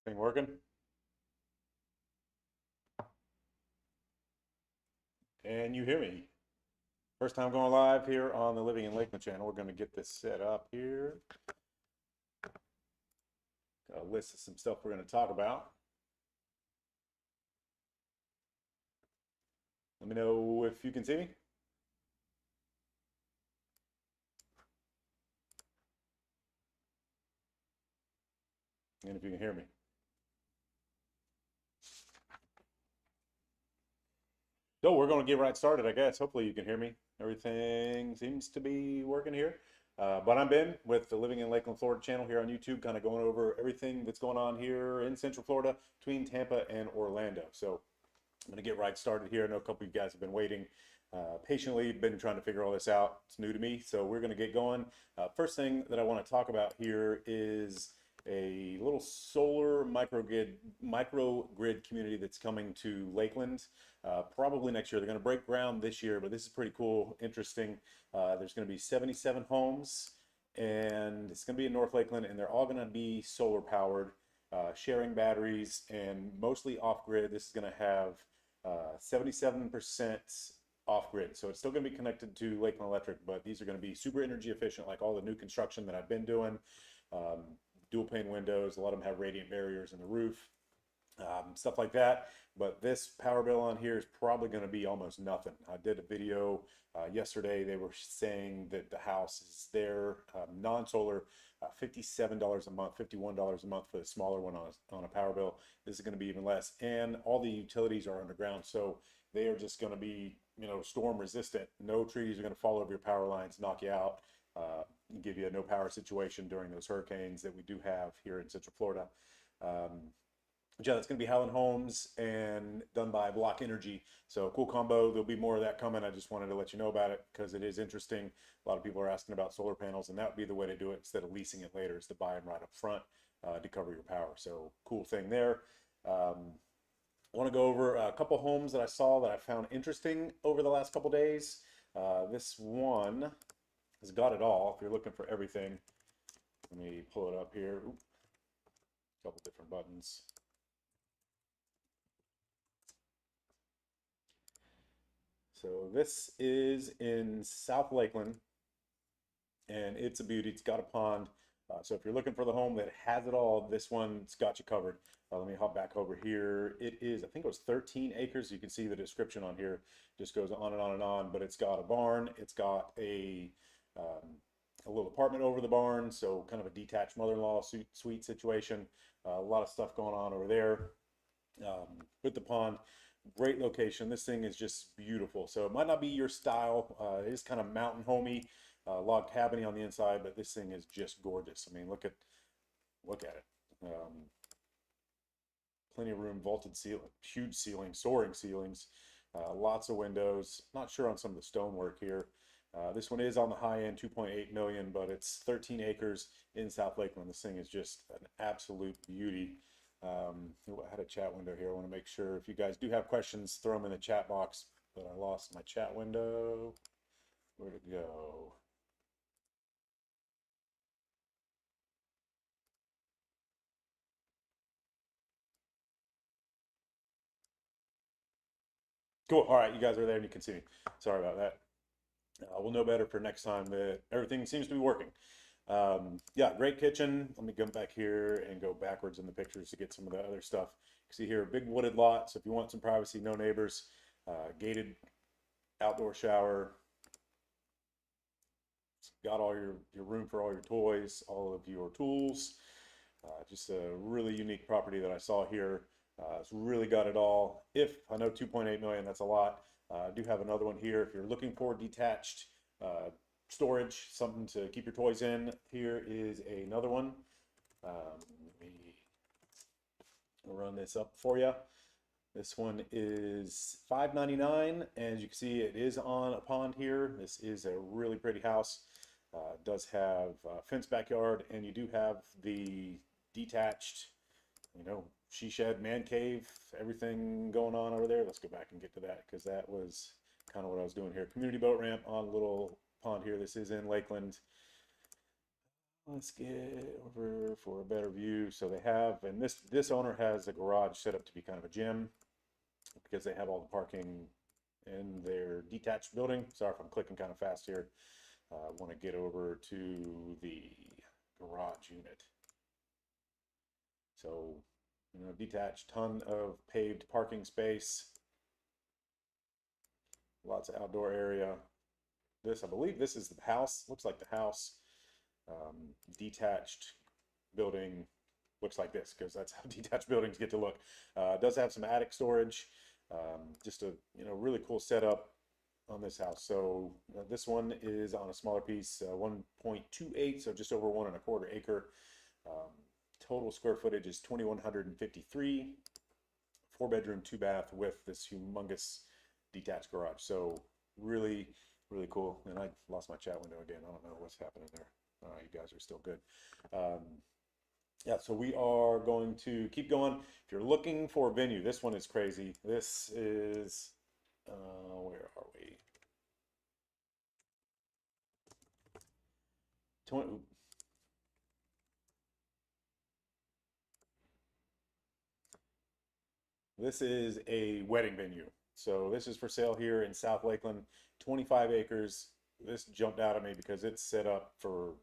Thing working? Can you hear me? First time going live here on the Living in Lakeland channel. We're going to get this set up here. Got a list of some stuff we're going to talk about. Let me know if you can see me. And if you can hear me. So we're going to get right started, I guess. Hopefully you can hear me. Everything seems to be working here. But I'm Ben with the Living in Lakeland, Florida channel here on YouTube, kind of going over everything that's going on here in Central Florida between Tampa and Orlando. So I'm going to get right started here. I know a couple of you guys have been waiting patiently, been trying to figure all this out. It's new to me, so we're going to get going. First thing that I want to talk about here is a little solar microgrid community that's coming to Lakeland probably next year. They're going to break ground this year, but this is pretty cool, interesting. There's going to be 77 homes, and it's going to be in North Lakeland, and they're all going to be solar powered, sharing batteries, and mostly off grid. This is going to have 77% off grid. So it's still going to be connected to Lakeland Electric, but these are going to be super energy efficient, like all the new construction that I've been doing. Dual pane windows, a lot of them have radiant barriers in the roof, stuff like that. But this power bill on here is probably going to be almost nothing. I did a video yesterday. They were saying that the house is there, non-solar, $57 a month, $51 a month for the smaller one on a power bill. This is going to be even less. And all the utilities are underground. So they are just going to be, storm resistant. No trees are going to fall over your power lines, knock you out, give you a no power situation during those hurricanes that we do have here in Central Florida. Yeah, that's going to be Howland Homes and done by Block Energy. So cool combo. There'll be more of that coming. I just wanted to let you know about it because it is interesting. A lot of people are asking about solar panels, and that would be the way to do it instead of leasing it later, is to buy them right up front to cover your power. So cool thing there. I want to go over a couple homes that I saw that I found interesting over the last couple days. This one has got it all. If you're looking for everything, let me pull it up here. Oop, couple different buttons. So this is in South Lakeland, and it's a beauty. It's got a pond. So if you're looking for the home that has it all, this one's got you covered. Let me hop back over here. It is, I think it was 13 acres. You can see the description on here. Just goes on and on and on. But it's got a barn. It's got a little apartment over the barn. So kind of a detached mother-in-law suite situation. A lot of stuff going on over there with the pond. Great location. This thing is just beautiful. So it might not be your style. It is kind of mountain homey, log cabiny on the inside, but this thing is just gorgeous. I mean, look at it. Plenty of room, vaulted ceiling, huge ceilings, soaring ceilings, lots of windows. Not sure on some of the stonework here. This one is on the high end, 2.8 million, but it's 13 acres in South Lakeland. This thing is just an absolute beauty. I had a chat window here. I want to make sure if you guys do have questions, throw them in the chat box. But I lost my chat window. Where'd it go? Cool. All right, you guys are there and you can see me. Sorry about that. We'll know better for next time that everything seems to be working. Yeah, great kitchen. Let me come back here and go backwards in the pictures to get some of the other stuff. You see here, big wooded lot. So if you want some privacy, no neighbors, gated outdoor shower. It's got all your room for all your toys, all of your tools. Just a really unique property that I saw here. It's really got it all. If I know 2.8 million, that's a lot. I do have another one here. If you're looking for detached storage, something to keep your toys in, here is another one. Let me run this up for you. This one is $5.99, and as you can see, it is on a pond here. This is a really pretty house. It does have a fenced backyard, and you do have the detached, she shed, man cave, everything going on over there. Let's go back and get to that because that was kind of what I was doing here. Community boat ramp on a little pond here. This is in Lakeland. Let's get over for a better view. So they have, and this owner has a garage set up to be kind of a gym because they have all the parking in their detached building. Sorry if I'm clicking kind of fast here. I want to get over to the garage unit. So, detached, ton of paved parking space, lots of outdoor area. I believe this is the house. Looks like the house. Detached building looks like this because that's how detached buildings get to look. Does have some attic storage. Just a really cool setup on this house. So this one is on a smaller piece, 1.28, so just over 1.25 acre. Total square footage is 2,153. 4-bedroom, 2-bath with this humongous detached garage. So really, really cool. And I lost my chat window again. I don't know what's happening there. You guys are still good. Yeah, so we are going to keep going. If you're looking for a venue, this one is crazy. This is, where are we? 20, this is a wedding venue. So this is for sale here in South Lakeland, 25 acres. This jumped out at me because it's set up for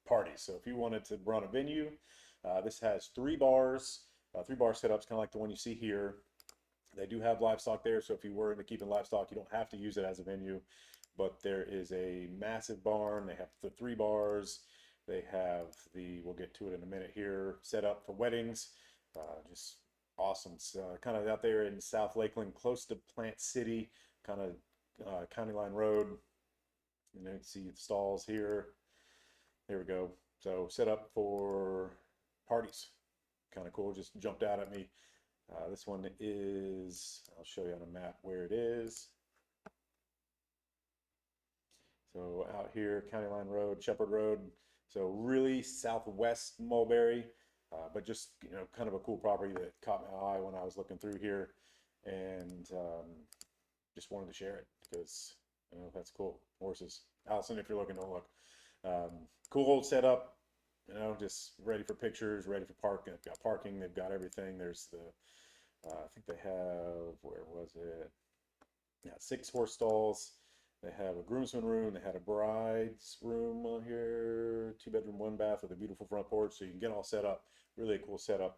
parties. So if you wanted to run a venue, this has 3 bars, 3-bar setups, kind of like the one you see here. They do have livestock there, so if you were into keeping livestock, you don't have to use it as a venue. But there is a massive barn. They have the 3 bars. They have we'll get to it in a minute here, set up for weddings. Just awesome. It's kind of out there in South Lakeland, close to Plant City, kind of County Line Road. You can see the stalls here. There we go. So set up for parties. Kind of cool. Just jumped out at me. This one is, I'll show you on a map where it is. So out here, County Line Road, Shepherd Road. So really southwest Mulberry, but just, kind of a cool property that caught my eye when I was looking through here, and just wanted to share it because, that's cool. Horses. Allison, if you're looking to look. Cool old setup, just ready for pictures, ready for parking. They've got parking, they've got everything. There's I think they have, where was it? Yeah, 6 horse stalls. They have a groomsman room. They had a bride's room on here. 2-bedroom, 1-bath with a beautiful front porch. So you can get all set up. Really cool setup.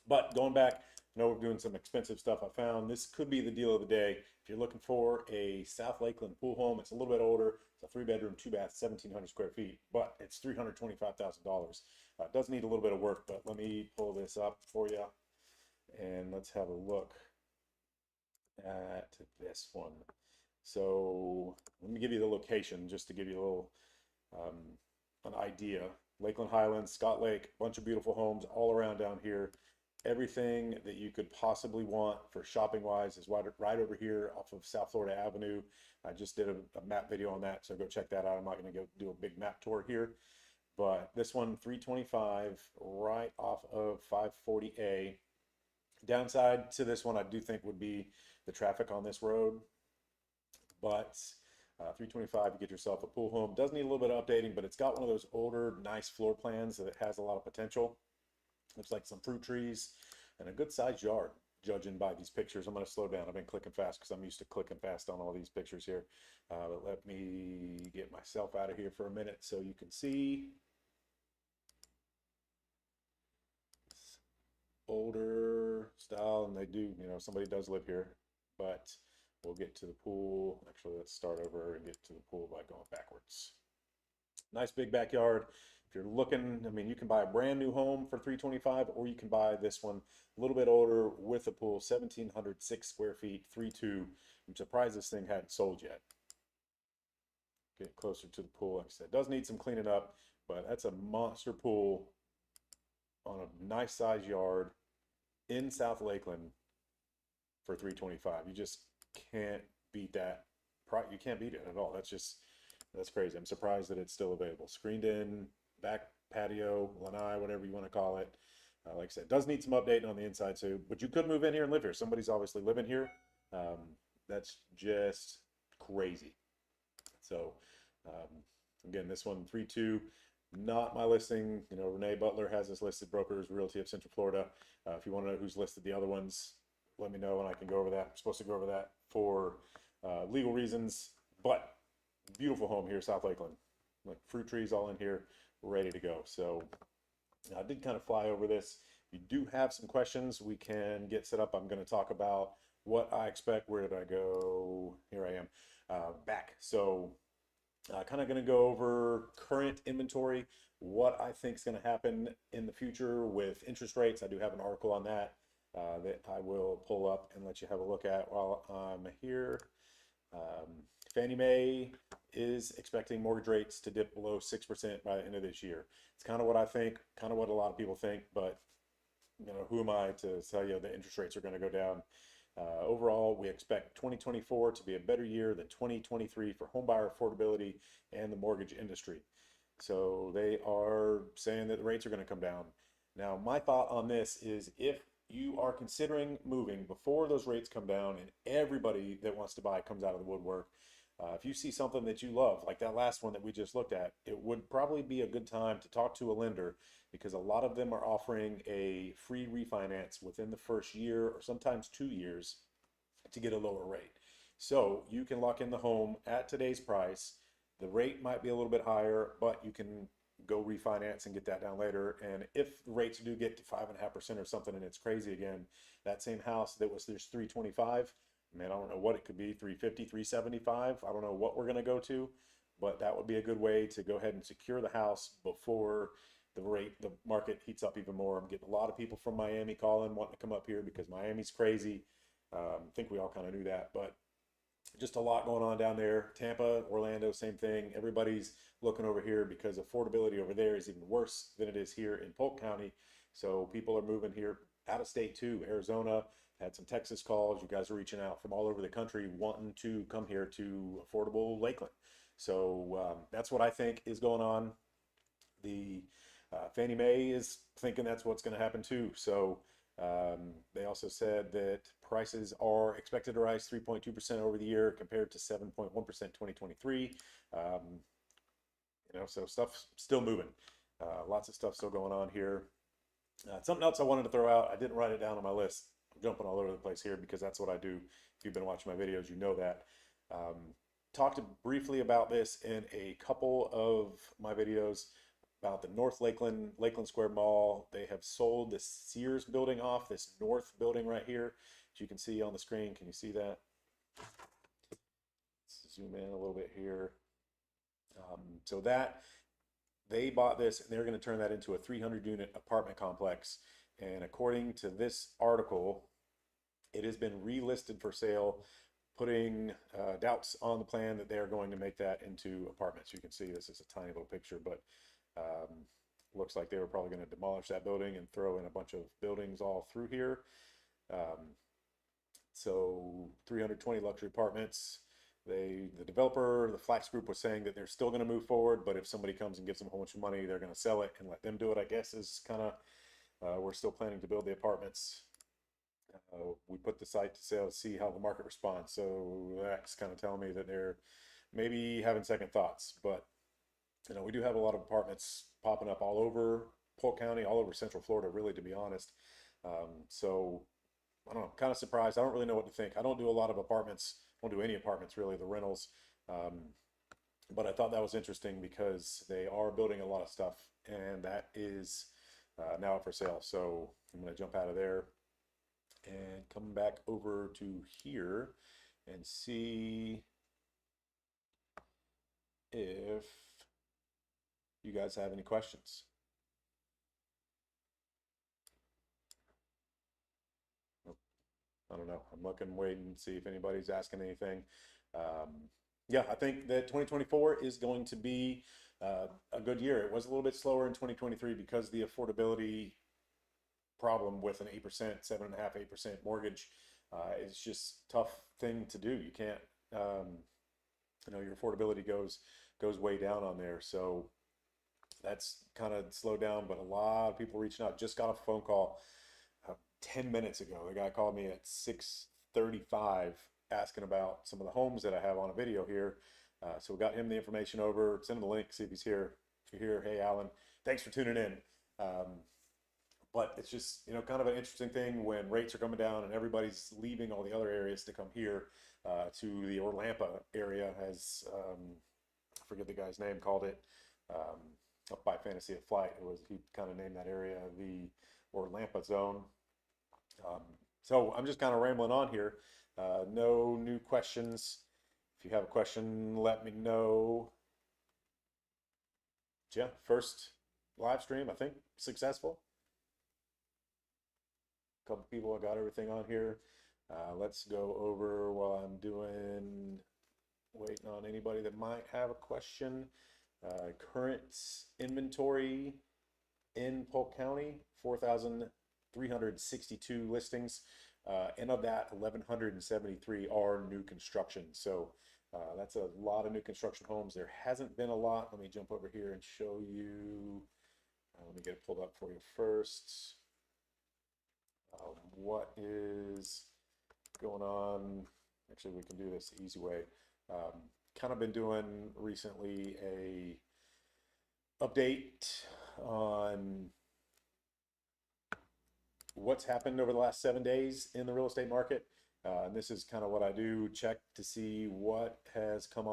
But going back, I know we're doing some expensive stuff. I found this could be the deal of the day. If you're looking for a South Lakeland pool home, it's a little bit older. It's a 3-bedroom, 2-bath, 1,700 square feet, but it's $325,000. It does need a little bit of work, but let me pull this up for you and let's have a look at this one. So let me give you the location just to give you a little an idea. Lakeland Highlands, Scott Lake, bunch of beautiful homes all around down here. Everything that you could possibly want for shopping wise is right over here off of South Florida Avenue. I just did a map video on that, so go check that out. I'm not going to go do a big map tour here, but this one, 325, right off of 540A. Downside to this one, I do think, would be the traffic on this road, but 325, you get yourself a pool home. Does need a little bit of updating, but it's got one of those older, nice floor plans that has a lot of potential. Looks like some fruit trees and a good sized yard, judging by these pictures. I'm going to slow down. I've been clicking fast because I'm used to clicking fast on all these pictures here. But let me get myself out of here for a minute so you can see. Older style, and they do, somebody does live here, but we'll get to the pool. Actually, let's start over and get to the pool by going backwards. Nice big backyard. If you're looking, you can buy a brand new home for 325, or you can buy this one a little bit older with a pool, 1,706 square feet, 3.2. I'm surprised this thing hadn't sold yet. Get closer to the pool. Like I said, it does need some cleaning up, but that's a monster pool on a nice size yard in South Lakeland for 325. You just can't beat that. You can't beat it at all. That's crazy. I'm surprised that it's still available. Screened in, back patio, lanai, whatever you want to call it. Like I said, it does need some updating on the inside too, but you could move in here and live here. Somebody's obviously living here. That's just crazy. So again, this one, 3.2. not my listing. You know, Renee Butler has this listed, Brokers Realty of Central Florida. If you want to know who's listed the other ones, let me know and I can go over that. I'm supposed to go over that for legal reasons, but beautiful home here, South Lakeland. Like fruit trees all in here, ready to go. So I did kind of fly over this. If you do have some questions, we can get set up. I'm going to talk about what I expect. Where did I go? Here I am, back. So kind of going to go over current inventory, what I think is going to happen in the future with interest rates. I do have an article on that that I will pull up and let you have a look at while I'm here. Fannie Mae is expecting mortgage rates to dip below 6% by the end of this year. It's kind of what I think, kind of what a lot of people think, but you know, who am I to tell you the interest rates are going to go down? Overall, we expect 2024 to be a better year than 2023 for homebuyer affordability and the mortgage industry. So they are saying that the rates are going to come down. Now, my thought on this is if you are considering moving before those rates come down and everybody that wants to buy comes out of the woodwork, if you see something that you love, like that last one that we just looked at, it would probably be a good time to talk to a lender because a lot of them are offering a free refinance within the first year or sometimes 2 years to get a lower rate. So you can lock in the home at today's price. The rate might be a little bit higher, but you can go refinance and get that down later. And if the rates do get to 5.5% or something and it's crazy again, that same house that was there's 325, man, I don't know what it could be, 350, 375. I don't know what we're going to go to, but that would be a good way to go ahead and secure the house before the market heats up even more. I'm getting a lot of people from Miami calling, wanting to come up here because Miami's crazy. I think we all kind of knew that, but just a lot going on down there. Tampa, Orlando, same thing. Everybody's looking over here because affordability over there is even worse than it is here in Polk County. So people are moving here out of state too. Arizona, had some Texas calls. You guys are reaching out from all over the country wanting to come here to affordable Lakeland. So that's what I think is going on. The Fannie Mae is thinking that's what's going to happen too. So they also said that prices are expected to rise 3.2% over the year compared to 7.1% 2023. You know, so stuff's still moving. Lots of stuff still going on here. Something else I wanted to throw out, I didn't write it down on my list. I'm jumping all over the place here because that's what I do. If you've been watching my videos, you know that. Talked briefly about this in a couple of my videos about the North Lakeland Square Mall. They have sold the Sears building off, this north building right here, as you can see on the screen. Can you see that? Let's zoom in a little bit here. So that they bought this and they're going to turn that into a 300-unit apartment complex. And according to this article, it has been relisted for sale, putting doubts on the plan that they are going to make that into apartments. You can see this is a tiny little picture, but looks like they were probably going to demolish that building and throw in a bunch of buildings all through here. So 320 luxury apartments. The developer, the Flax Group, was saying that they're still going to move forward, but if somebody comes and gives them a whole bunch of money, they're going to sell it and let them do it, I guess, is kind of, we're still planning to build the apartments. We put the site to sale to see how the market responds. So that's kind of telling me that they're maybe having second thoughts, but you know, we do have a lot of apartments popping up all over Polk County, all over Central Florida, really, to be honest. So I don't know, kind of surprised. I don't really know what to think. I don't do a lot of apartments. I don't do any apartments really, the rentals. But I thought that was interesting because they are building a lot of stuff, and that is now up for sale. So I'm going to jump out of there and come back over to here and see if you guys have any questions. I don't know. I'm looking, waiting to see if anybody's asking anything. Yeah, I think that 2024 is going to be a good year. It was a little bit slower in 2023 because the affordability problem with an 8%, 7.5%, 8% mortgage is just tough thing to do. You can't, you know, your affordability goes way down on there. So that's kind of slowed down, but a lot of people reaching out. Just got a phone call 10 minutes ago. The guy called me at 6:35 asking about some of the homes that I have on a video here. So we got him the information over, send him the link, see if he's here. If you're here, hey, Alan, thanks for tuning in. But it's just, kind of an interesting thing when rates are coming down and everybody's leaving all the other areas to come here to the Orlampa area, as I forget the guy's name called it, um, up by Fantasy of Flight. He kind of named that area the Orlampa zone. Um, so I'm just kind of rambling on here. No new questions. If you have a question, let me know. Yeah, first live stream, I think, successful. A couple people, I got everything on here. Let's go over while I'm waiting on anybody that might have a question. Current inventory in Polk County, 4,362 listings. And of that, 1,173 are new construction. So that's a lot of new construction homes. There hasn't been a lot. Let me jump over here and show you. Let me get it pulled up for you first. What is going on? Actually, we can do this the easy way. Kind of been doing recently a update on what's happened over the last 7 days in the real estate market. And this is kind of what I do, check to see what has come on the